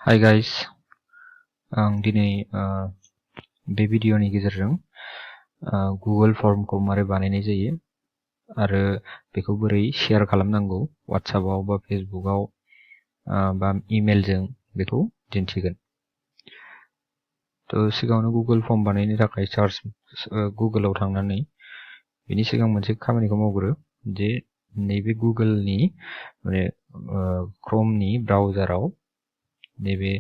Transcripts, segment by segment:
Hi guys, आं दिनै बे भिडिअनि गेजेरजों गुगोल फर्मखौ मारै बानायनाय जायो आरो बेखौ बोरै शेयार खालामनांगौ WhatsAppआव बा फेसबुकआव बा इमेलजों बेखौ दिन्थिगोन। थ' सिगाङावनो गुगोल फर्म बानायनो थाखाय गुगोलाव थांनानै बेनि सिगां मोनसे खामानिखौ मावग्रो जे नैबे गुगोलनि माने क्रोमनि ब्राउजाराव नैबे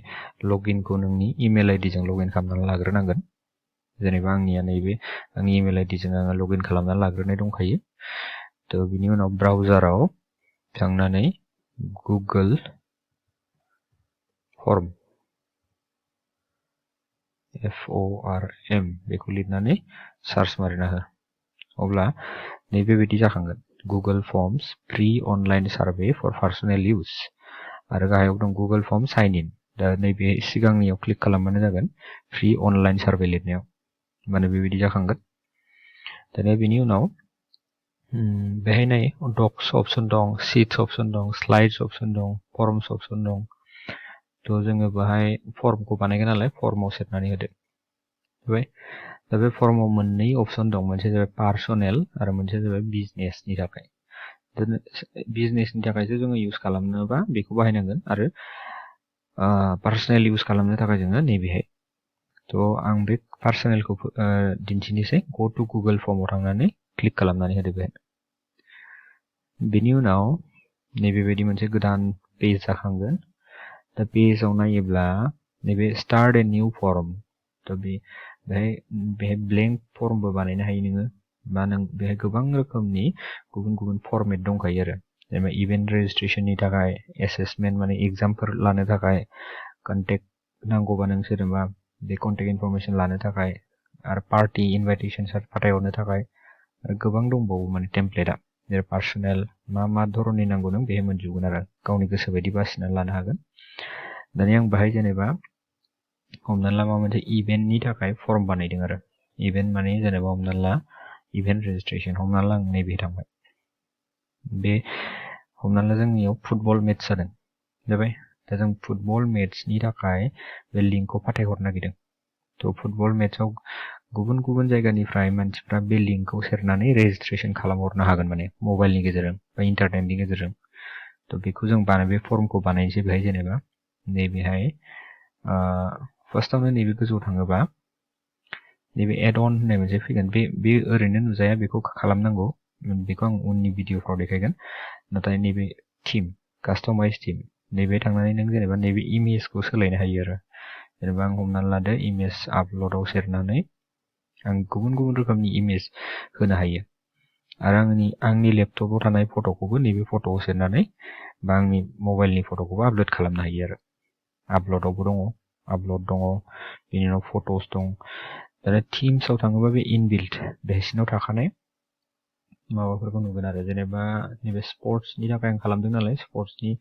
लगिनखौ नोंनि इमेल आइडि जों लगिन खालामनानै लाग्रोनांगोन। जेनेबा आंनिया नैबे आंनि इमेल आइडि जों आङो लगिन खालामनानै लाग्रोनाय दंखायो। थ' बिनि उनाव ब्राउजाराव थांनानै गुगोल फर्म FORM बेखौ लिरनानै सार्च मारिना हो। अब्ला नैबे बायदि जाखांगोन Google forms free online survey for personal use आरो गाहायाव दं गुगोल फर्म साइन इन। दा नैबे सिगांनियाव क्लिक खालामबानो जागोन फ्रि अनलाइन सार्भे लिरनायाव माने बेबायदि जाखांगोन। दानिया बेनि उनाव बेहाय नाय डक्स अप्शन दं, शीट्स अप्शन दं, स्लाइड्स अप्शन दं, फर्म्स अप्शन दं। थ' जोङो बेहाय फर्मखौ बानायगोन नालाय फर्माव सेरनानै होदो। दा बे फर्माव मोननै अप्शन दं, मोनसे जाबाय पार्सनेल आरो मोनसे जाबाय बिजनेसनि थाखाय। बिजनेसनि थाखायसो जोङो इउज खालामनोबा बेखौ बाहायनांगोन आरो पार्सनेल इउज खालामनो थाखाय जोङो नैबेहाय। थ' आं बे पार्सनेलखौ दिन्थिनोसै। गो टु गुगोल फर्माव थांनानै क्लिक खालामनानै होदो बेहाय। बेनि उनाव नैबेबायदि मोनसे गोदान पेज जाखांगोन। दा पेजाव नायोब्ला नैबे स्टार्ट ए निउ फर्म। थ' बेहाय ब्लेंक फर्मबो बानायनो हायो नोङो, बा नों बेहाय गोबां रोखोमनि गुबुन गुबुन फर्मेट दंखायो आरो। जेनेबा इभेन्ट रेजिस्ट्रेसननि थाखाय, एसेसमेन्ट माने एग्जामफोर लानो थाखाय, कन्टेक्ट नांगौबा नों सोरबा बे कन्टेक्ट इनफरमेसन लानो थाखाय, आरो पार्टि इनभाइटेसन फाथायहरनो थाखाय आरो गोबां दंबावो माने टेमप्लेटआ। जेरै पार्सनेल मा धरननि नांगौ नों बेहाय मोनजोबगोन आरो गावनि गोसो बायदि बासिनानै लानो हागोन। दानिया आं बाहाय जेनेबा हमनानै ला माबा मोनसे इभेन्टनि थाखाय फर्म बानायदों आरो इभेन्ट माने जेनेबा हमनानै ला इभेन्ट रेजिस्ट्रेसन। हमनानै ला आं नैबे थांबाय, बे हमनानै ला जोंनियाव फुटबल मेट्च जादों जाबाय। दा जों फुटबल मेट्चनि थाखाय बे लिंकखौ फाथायहरनो नागिरदों। थ' फुटबल मेट्चआव गुबुन गुबुन जायगानिफ्राय मानसिफ्रा बे लिंकखौ सेरनानै रेजिस्ट्रेसन खालामहरनो हागोन माने मबाइलनि गेजेरजों बा इन्टारनेटनि गेजेरजों। थ' बेखौ जों बे फर्मखौ बानायनोसै बेहाय। जेनेबा नैबेहाय फार्स्टआवनो नैबे गोजौआव थाङोबा नैबे एड अन होननाय मोनसे फैगोन। बे ओरैनो नुजाया, बेखौ खालामनांगौ। बेखौ आं उननि भिडिअफ्राव देखायगोन। नाथाय नैबे थिम, कास्टमाइज थिम, नैबे थांनानै नों जेनेबा नैबे इमेजखौ सोलायनो हायो आरो। जेनेबा आं हमनानै लादो इमेज आपल'डआव सेरनानै आं गुबुन गुबुन रोखोमनि इमेज होनो हायो। आरो आंनि लेपटपाव थानाय फट'खौबो नैबे फट'आव सेरनानै बा आंनि मबाइलनि फट'खौबो आपल'ड खालामनो हायो आरो। आपल'डआवबो दङ, आपल'ड दङ, बेनि उनाव फट'स दं। दा थिम्सआव थाङोबा बे इनबिल्ट बेसिनाव थाखानाय माबाफोरखौ नुगोन आरो। जेनेबा नैबे स्पर्ट्सनि थाखाय आं खालामदों नालाय, स्पर्ट्सनि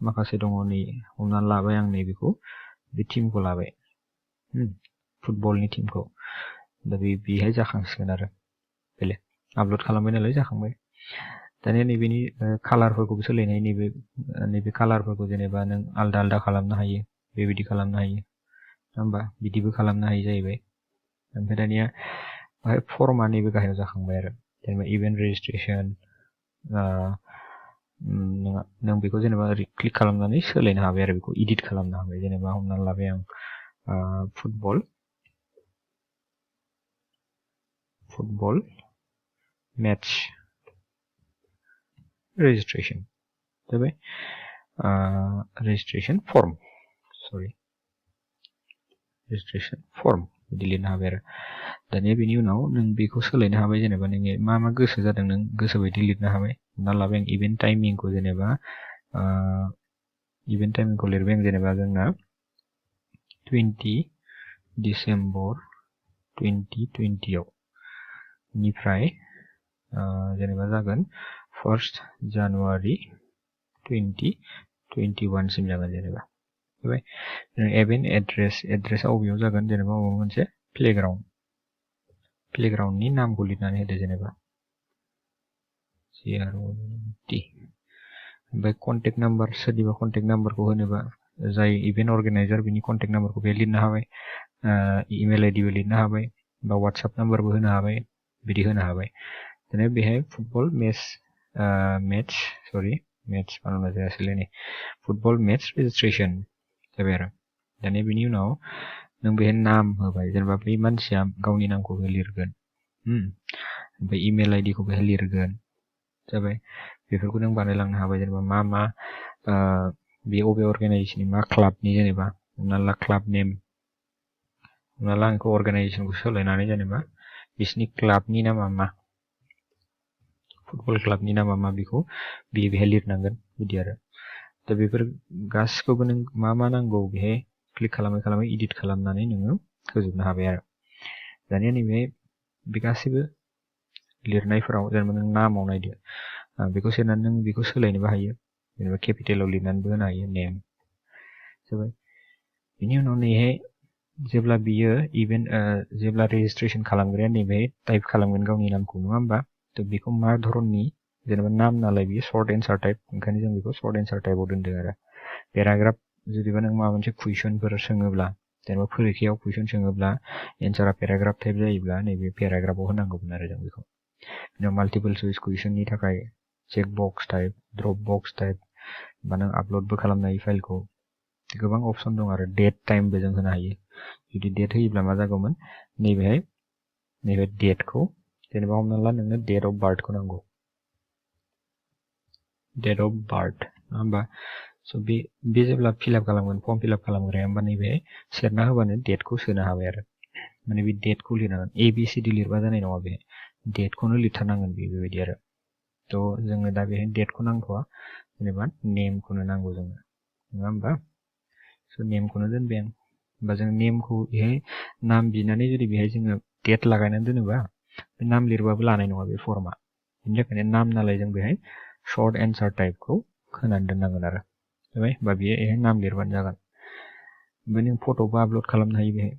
माखासे दङ। नै हमनानै लाबाय आं नैबेखौ, बे टिमखौ लाबाय, फुटबलनि टिमखौ। दा बेहाय जाखांसिगोन आरो बेले आपल'ड खालामबाय नालाय जाखांबाय। दानिया नैबेनि कालारफोरखौबो सोलायनाय। नैबे कालारफोरखौ जेनेबा नों आलदा आलदा खालामनो हायो, बेबायदि खालामनो हायो, नङा होमबा? बिदिबो खालामनो हायो जाहैबाय। ओमफ्राय दानिया बाहाय फर्मा नैबे गाहायाव जाखांबाय आरो। जेनेबा इभेन्ट रेजिस्ट्रेसन नों बेखौ जेनेबा ओरै क्लिक खालामनानै सोलायनो हाबाय आरो, बेखौ इदिट खालामनो हाबाय। जेनेबा हमनानै लाबाय आं फुटबल मेट्च रेजिस्ट्रेसन जाबाय। रेजिस्ट्रेसन फर्म बिदि लिरनो हाबाय आरो। दानिया बेनि उनाव नों बेखौ सोलायनो हाबाय। जेनेबा नोङो मा गोसो जादों नों गोसो बायदि लिरनो हाबाय। हमना लाबाय आं इभेन्ट टाइमिंखौ, जेनेबा इभेन्ट टाइमिंखौ लिरबाय आं। जेनेबा जोंना 20 डिसेम्बर 2020 निफ्राय जेनेबा जागोन 1 जानुवारि 2021 सिम जागोन जेनेबा। इभेन्ट एड्रेसा अबेयाव जागोन? जेनेबा माबा मोनसे प्लेग्राउन्डनि नामखौ लिरनानै होदो, जेनेबा CROT। ओमफ्राय कन्टेक्ट नाम्बार, सोरनिबा कन्टेक्ट नाम्बारखौ होनोबा जाय इभेन्ट अर्गेनाइजार बिनि कन्टेक्ट नाम्बारखौ बेहाय लिरनो हाबाय, इमेल आइडिबो लिरनो हाबाय, बा वाट्सएप नाम्बारबो होनो हाबाय, बिदि होनो हाबाय। दानिया बेहाय फुटबल मेट्स बानायना जायासैलै नै फुटबल मेट्स रेजिस्ट्रेसन जाबाय आरो। दानिया बिनि उनाव नों बेहाय नाम होबाय, जेनेबा बै मानसिया गावनि नामखौ लिरगोन, ओमफ्राय इमेल आइडिखौ बेहाय लिरगोन, जाबाय। बेफोरखौ नों बानायलांनो हाबाय, जेनेबा मा बे अबे अर्गेनाइजेसननि मा क्लाबनि, जेनेबा हमना ला क्लाब नेम, हमना ला आंखौ अर्गेनाइजेसनखौ सोलायनानै जेनेबा बिसिनि क्लाबनि नामा मा, फुटबल क्लाबनि नामा मा, बेखौ बेहाय लिरनांगोन बिदि आरो। दा बेफोर गासिखौबो नों मा नांगौ बेहाय क्लिक खालामै इडिट खालामनानै नोङो होजोबनो हाबाय आरो। दानिया नैबे बे गासैबो लिरनायफोराव जेनेबा नों नामाव नायदो, बेखौ सेरनानै नों बेखौ सोलायनोबो हायो, जेनेबा केपिटेलाव लिरनानैबो होनो हायो नेम, जाबाय। बिनि उनाव नैहाय जेब्ला बियो जेब्ला रेजिस्ट्रेसन खालामग्राया नैबेहाय टाइप खालामगोन गावनि नामखौ, नङा होमबा? थ' बेखौ मा धरननि, जेनेबा नाम नालाय बियो सर्ट एन्सार टाइप, ओंखायनो जों बेखौ सर्ट एन्सार टाइपआव दोनदों आरो। पेराग्राफ जुदिबा नों माबा मोनसे कुइसनफोर सोङोब्ला, जेनेबा फरिखायाव कुइसन सोङोब्ला एन्सारा पेराग्राफ टाइप जायोब्ला नैबे पेराग्राफाव होनांगौमोन आरो जों बेखौ। बिनाव माल्टिपल चइस कुइसननि थाखाय check box type, drop box type, बा नों आपल'डबो खालामनो हायो फाइलखौ, गोबां अपसन दं आरो। डेट टाइमबो जों होनो हायो। जुदि डेट होयोब्ला मा जागौमोन, नैबे डेटखौ, जेनेबा हमना ला नोंनो डेट अफ बार्थखौ नांगौ, डेट अफ बार्थ, नङा होमबा? स' बे जेब्ला फिलआप खालामगोन, फर्म फिलआप खालामग्राया, होमबा नैबे सेरना होबानो डेटखौ सोनो हाबाय आरो। माने बे डेटखौ लिरनांगोन, ABCD लिरबा जानाय नङा, बे डेटखौनो लिरथारनांगोन, बेबायदि आरो। थ' जोंनो दा बेहाय डेटखौ नांथ'वा, जेनेबा नेमखौनो नांगौ जोंनो, नङा होमबा? स' नेमखौनो दोनबाय आं। होमबा जों नेमखौ बेहाय नाम बिनानै जुदि बेहाय जोङो डेट लागायनानै दोनोबा, बे नाम लिरबाबो लानाय नङा बे फर्मा। बेनि थाखायनो नाम नालाय जों बेहाय सर्ट एन्सार टाइपखौ होनानै दोननांगोन आरो, जाबाय। बा बेयो बेहाय नाम लिरबानो जागोन। ओमफ्राय नों फट'बो आपल'ड खालामनो हायो बेहाय।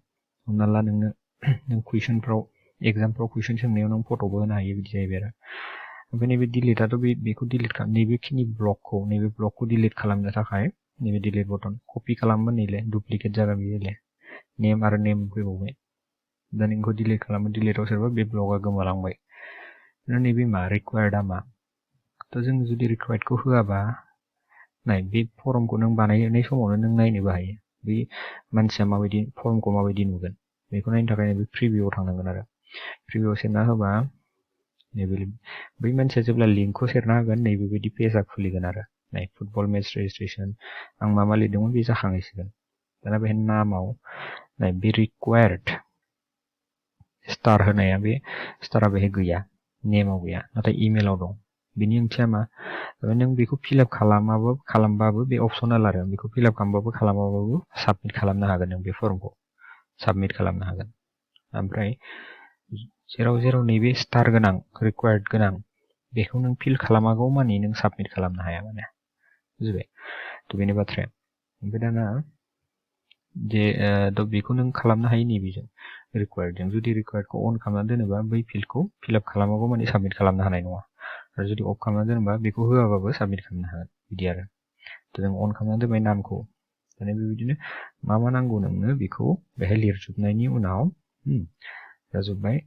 हमना ला नों कुइसनफ्राव, एग्जामफ्राव कुइसन सोंनायाव नों फट'बो होनो हायो, बिदि जाहैबाय आरो। ओमफ्राय नैबे डिलिटआथ' बेखौ डिलिट खालाम, नैबेखिनि नैबे ब्लकखौ डिलिट खालामनो थाखाय नैबे डिलिट बटन कपि खालामबा नैले डुप्लिकेट जागोन, बेयोले नेम आरो नेम फैबावबाय। दा नोंखौ डिलिट खालामो, डिलिटआव सोरबा बे ब्लकआ गोमालांबाय। नैबे मा रिक्वायर्डआ मा, थ' जों जुदि रिक्वायर्डखौ होआबा, नाय बे फर्मखौ नों बानायनाय समावनो नों नायनोबो हायो, बै मानसिया माबायदि फर्मखौ माबायदि नुगोन, बेखौ नायनो थाखाय नैबे प्रिभिउआव थांनांगोन आरो। प्रिभिउआव सेरना होबा नैबे बै मानसिया जेब्ला लिंकखौ सेरना होगोन, नैबेबायदि पेजआ खुलिगोन आरो। नाय फुटबल मेट्च रेजिस्ट्रेसन, आं मा लिरदोंमोन बे जाखांहैसिगोन। दाना बेहाय नामाव नाय बे रिक्वायर्ड स्टार होनाया, बे स्टारा बेहाय गैया, नेमाव गैया, नाथाय इमेलाव दं। बेनि ओंथिया मा, नों बेखौ फिलआप खालामबाबो बे अपसनेल आरो, बेखौ फिलआप खालामाबाबो साबमिट खालामनो हागोन, नों बे फर्मखौ साबमिट खालामनो हागोन। ओमफ्राय जेराव नैबे स्टार गोनां, रिक्वायर्ड गोनां, बेखौ नों फिल खालामागौ मानि नों साबमिट खालामनो हाया, माने बुजिबाय? थ' बेनि बाथ्राया। ओमफ्राय दाना बेखौ नों खालामनो हायो नैबेजों, रिक्वायर्डजों। जुदि रिक्वायर्डखौ अन खालामना दोनोबा बै फिल्डखौ फिलआप खालामागौ मानि साबमिट खालामनो हानाय नङा। आरो जुदि अफ खालामना दोनोबा बेखौ होआबाबो साबमिट खालामनो हागोन, बिदि आरो। थ' जों अन खालामना दोनबाय नामखौ। दानिया बेबायदिनो मा नांगौ नोंनो बेखौ बेहाय लिरजोबनायनि उनाव जाजोब्बाय।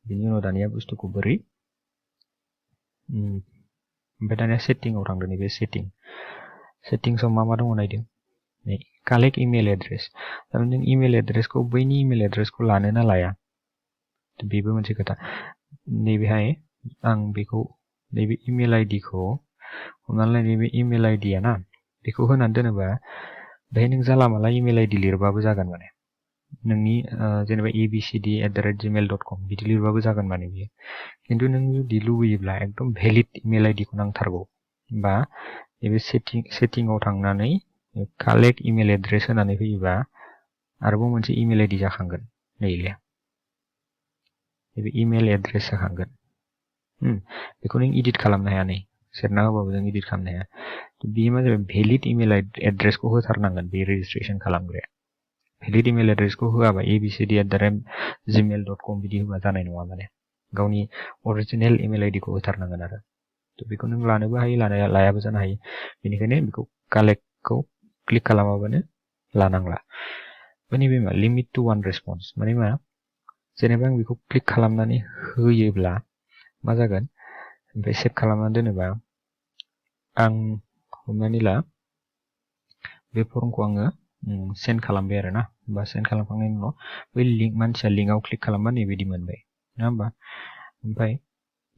बिनि उनाव दानिया बुस्थुखौ बोरै, ओमफ्राय दानिया सेटिंआव थांदो, नैबे सेटिंसआव मा दङ नायदो। नै कालेक्ट इमेल एड्रेस, थारमाने नों इमेल एड्रेसखौ, बैनि इमेल एड्रेसखौ लानो ना लाया, बेबो मोनसे खोथा। नैबेहाय आं बेखौ, नैबे इमेल आइडिखौ हमना ला, नैबे इमेल आइडिया ना, बेखौ होनानै दोनोबा बेहाय नों जाला माला इमेल आइडि लिरबाबो जागोन, माने नोंनि जेनेबा abcd@gmail.com बिदि लिरबाबो जागोन माने बियो। खिन्थु नों जुदि लुबैयोब्ला एकदम भेलिड इमेल आइडिखौ नांथारगौ, बा नैबे सेटिंआव थांनानै कालेक्ट इमेल एड्रेस होनानै होयोबा आरोबाव मोनसे इमेल आइडि जाखांगोन, नैले नैबे इमेल एड्रेस जाखांगोन। बेखौ नों इडिट खालामनो हाया, नै सेरना होबाबो जों इडिट खालामनो हाया। बेयो मा जाबाय, भेलिड इमेल एड्रेसखौ होथारनांगोन बे रेजिस्ट्रेसन खालामग्राया। भेलिड इमेल एड्रेसखौ होआबा abcd@gmail.com बिदि होबा जानाय नङा, माने गावनि अरिजिनेल इमेल आइडिखौ होथारनांगोन आरो। थ' बेखौ नों लानोबो हायो, लायाबो जानो हायो। बेनिखायनो बेखौ कालेक्टखौ क्लिक खालामाबानो लानांला नैबे मा लिमिट टु 1 रेसपन्स माने मा जेनेबा आं बेखौ क्लिक खालामनानै होयोब्ला मा जागोन ओमफ्राय सेभ खालामनानै दोनोबा आं हमनानै ला बे फर्मखौ आङो सेन्ड खालामबाय आरो ना बा सेन्ड खालामखांनायनि उनाव बै लिंक मानसिया लिंकआव क्लिक खालामबा नैबायदि मोनबाय नङा होमबा ओमफ्राय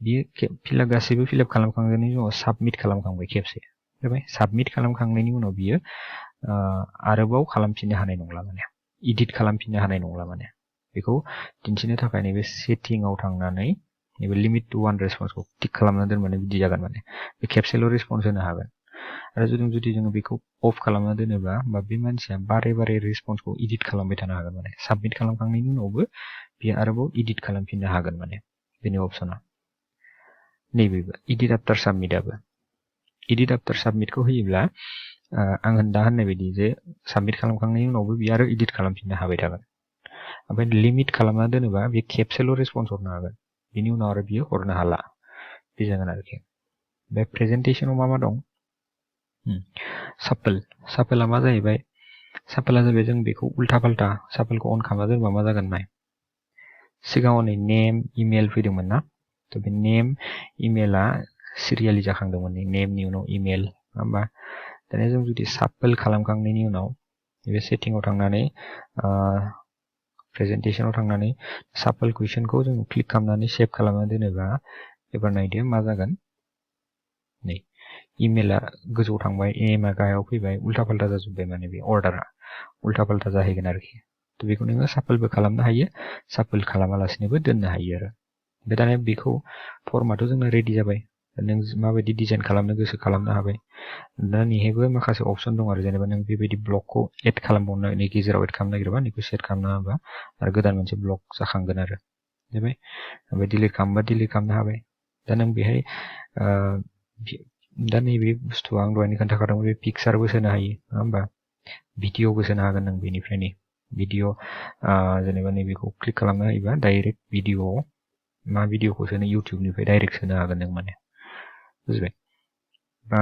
बियो गासैबो फिलआप खालामखांनायनि उनाव साबमिट खालामखांबाय खेबसे जाबाय साबमिट खालामखांनायनि उनाव बियो आरोबाव खालामफिननो हानाय नंला माने एडिट खालामफिननो हानाय नंला माने बेखौ दिन्थिनो थाखाय नैबे सेटिंआव थांनानै नैबे लिमिट टु 1 रेसपन्सखौ टिक खालामना दोनबानो बिदि जागोन माने बे खेबसेल' रेसपन्स होनो हागोन आरो जुदि जोङो बेखौ अफ खालामना दोनोबा बा बे मानसिया बारे बारे रेसपन्सखौ एडिट खालामबाय थानो हागोन माने साबमिट खालामखांनायनि उनावबो बियो आरोबाव एडिट खालामफिननो हागोन माने बेनि अपसना नैबेबो एडिट आफ्टार साबमिटआबो एडिट आफ्टार साबमिटखौ होयोब्ला आं दा होननाय बायदि जे साबमिट खालामखांनायनि उनावबो बियो आरो एडिट खालामफिननो हाबाय थागोन ओमफ्राय लिमिट खालामना दोनोबा बे खेबसेल' रेसपन्स हरनो हागोन बिनि उनाव आरो बियो हरनो हाला बे जागोन आरोखि बे प्रेजेन्टेसनाव मा दं सापोला मा जाहैबाय सापोला जाहैबाय जों बेखौ उल्था पाल्टा सापोलखौ अन खालामना दोनबा मा जागोन नाय सिगाङाव नै नेम इमेल फैदोंमोन ना थ' बे नेम इमेला सिरियालि जाखांदोंमोन नेमनि उनाव इमेल नङा होमबा दानिया जों जुदि सापोल खालामखांनायनि उनाव बे सेटिंआव थांनानै प्रेजेन्टेसनाव थांनानै सापोल कुइसनखौ जों क्लिक खालामनानै सेभ खालामना दोनोबा एबार नायदो मा जागोन नै इमेला गोजौआव थांबाय एमआ गाहायाव फैबाय उल्था पाल्टा जाजोब्बाय माने बे अर्डारा उल्था पाल्टा जाहैगोन आरोखि थ' बेखौ नोङो सापोलबो खालामनो हायो सापोल खालामालासिनोबो दोननो हायो आरो ओमफ्राय दानिया बेखौ फर्माथ' जोंना रेडि जाबाय नों माबायदि डिजाइन खालामनो गोसो खालामनो हाबाय दा नैहायबो माखासे अपसन दं आरो जेनेबा नों बेबायदि ब्लकखौ एड खालामबावनो गेजेराव एड खालामनो नागिरबा नैखौ सेट खालामना होबा आरो गोदान मोनसे ब्लक जाखांगोन आरो जाबाय ओमफ्राय डिलिट खालामबा डिलिट खालामनो हाबाय दा नों बेहाय दा नैबे बुस्थुआ आं दहायनो खोन्थाखादोंमोन बे पिक्सारबो सोनो हायो नङा होमबा भिडिअबो सोनो हागोन नों बेनिफ्रायनो भिडिअ जेनेबा नैबेखौ क्लिक खालामना होयोबा डाइरेक्ट भिडिअआव मा भिडिअखौ सोनो इउटुबनिफ्राय डाइरेक्ट सोनो हागोन नों माने बुजिबाय बा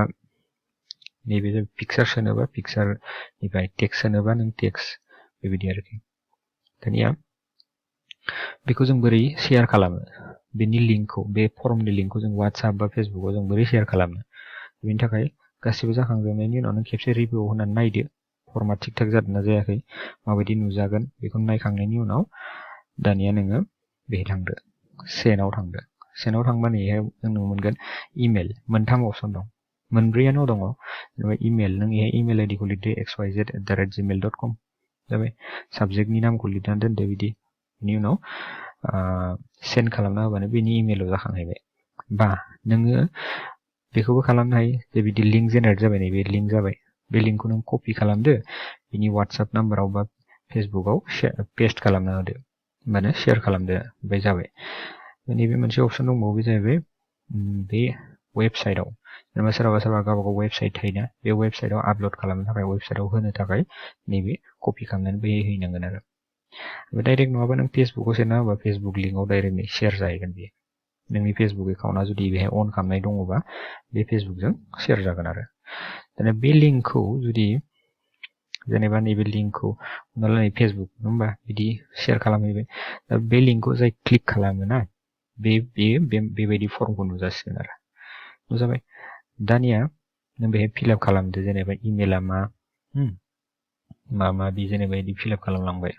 नैबे पिक्सार सोनोबा पिक्सारनिफ्राय टेक्स्ट सोनोबा नों टेक्स्ट बेबायदि आरोखि दानिया बेखौ जों बोरै शेयार खालामो बेनि लिंकखौ बे फर्मनि लिंकखौ जों वाट्सएप बा फेसबुकआव जों बोरै शेयार खालामनो बेनि थाखाय गासिबो जाखांजोबनायनि उनाव नों खेबसे रिभिउ होनानै नायदो फर्मा थिग थाक जादोंना जायाखै माबायदि नुजागोन बेखौ नायखांनायनि उनाव दानिया नोङो बेहाय थांदो सेनाव थांबा नैहाय जों नुनो मोनगोन इमेल मोनथाम अपसन दं मोनब्रैयानो दङ जेनेबा इमेल नों बेहाय इमेल आइडिखौ लिरदो xyz@gmail.com जाबाय साबजेक्टनि नामखौ लिरनानै दोनदो बिदि बिनि उनाव सेन्ड खालामना होबानो बेनि इमेलाव जाखांहैबाय बा नोङो बेखौबो खालामनो हायो जे बिदि लिंक जेनेरेट जाबाय नैबे लिंक जाबाय बे लिंकखौ नों कपि खालामदो बिनि वाट्सएप नाम्बाराव बा फेसबुकआव पेस्ट खालामना होदो होमबानो शेयार खालामदो ओमफ्राय जाबाय नैबे मोनसे अपसन दंबावो बे जाहैबाय बे वेबसाइटआव जेनेबा सोरबा गावबागाव वेबसाइट थायोना बे वेबसाइटआव आपल'ड खालामनो थाखाय वेबसाइटआव होनो थाखाय नैबे कपि खालामनानै बैहाय हैनांगोन आरो डाइरेक्ट नङाबा नों फेसबुकआव सेरना होबा फेसबुक लिंकआव डाइरेक्टलि शेयार जाहैगोन बेयो नोंनि फेसबुक एकाउन्टआ जुदि बेहाय अन खालामनाय दङबा बे फेसबुकजों शेयार जागोन आरो दानिया बे लिंकखौ जुदि जेनेबा नैबे लिंकखौ हमना ला नै फेसबुक नङा होमबा बिदि शेयार खालामहैबाय दा बे लिंकखौ जाय क्लिक खालामो ना बेबायदि फर्मखौ नुजासिगोन आरो नुजाबाय दानिया नों बेहाय फिलआप खालामदो जेनेबा इमेला मा बे जेनेबा बिदि फिलआप खालामलांबाय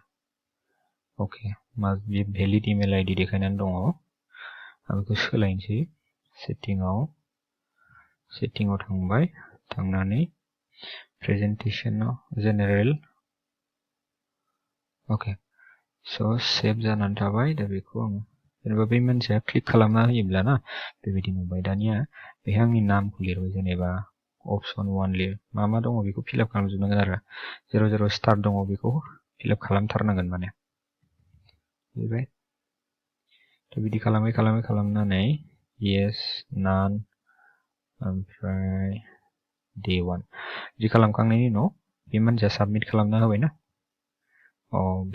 अके मा बे भेलिड इमेल आइडि देखायनानै दङ आं बेखौ सोलायनोसै सेटिंआव थांबाय थांनानै प्रेजेन्टेसनाव जेनेरेल अके स' सेभ जानानै थाबाय दा बेखौ आं जेनेबा बै मानसिया क्लिक खालामना होयोब्ला ना बेबायदि नुबाय दानिया बेहाय आंनि नामखौ लिरबाय जेनेबा अपसन 1 लिर मा दङ बेखौ फिलआप खालामजोबनांगोन आरो जेराव स्टार्ट दङ बेखौ फिलआप खालामथारनांगोन माने बुजिबाय थ' बिदि खालामनानै येस नान ओमफ्राय डे 1 बिदि खालामखांनायनि उनाव बे मानसिया साबमिट खालामना होबाय ना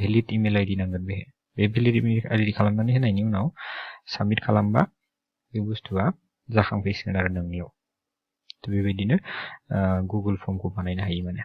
भेलिड इमेल आइडि नांगोन बे भेलिड इमेल आइडि खालामनानै होनायनि उनाव साबमिट खालामबा बे बुस्थुआ जाखांफैसिगोन आरो नोंनियाव थ' बेबायदिनो गुगोल फर्मखौ बानायनो हायो माने